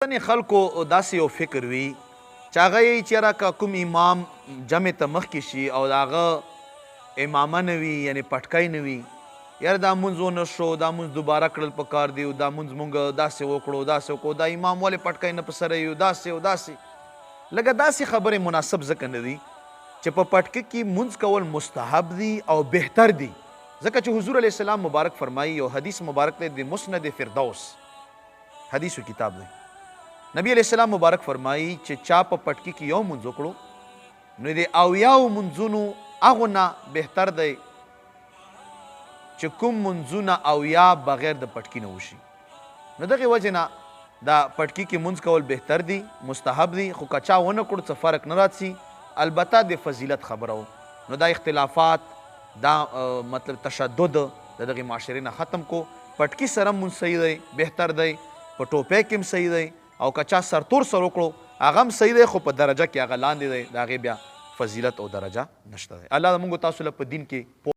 ځینې خلکو داسې یو فکر وي چې هغه یې چېرې که کوم امام جمع ته مخکې شي او د هغه امامه نه وي یعنې پټکی نه وي یاره دا مونځ ونه شو دا مونځ دوباره کړل پکار دی دا مونځ مونږ داسې وکړو داسې وکړو دا امام ولې پټکی نه په سره یو داسې او داسې لکه داسې خبرې مناسب ځکه نه دي چې په پټکي کې مونځ کول مستحب دي او بهتر دي ځکه چې حضور علیه السلام مبارک فرمایي یو حدیث مبارک دی د مسند فردوس حدیثو کتاب دی نبی علیہ السلام مبارک فرمایي چې چا په پټکي کې یو مونځ وکړو نو د اویاو مونځونو هغو نه بهتر دی چې کوم مونځونه اویا بغیر د پټکي نه وشي نو دغې وجې نه دا پټکي کې مونځ کول بهتر دی مستحب دی خو که چا ونه کړو څه فرق نه راتسي البته د فضیلت خبره و نو دا اختلافات دا مطلب تشدد د دغې معاشرې نه ختم کو پټکي سره مونځ صحیح دی بهتر دی په ټوپۍ کې هم صحیح دی او که چا سرتور سر وکړو هغه هم صحیح دی خو په درجه کې هغه لاندې دی د هغې بیا فضیلت او درجه نشته دی الله زموږ تاسو له په دین کې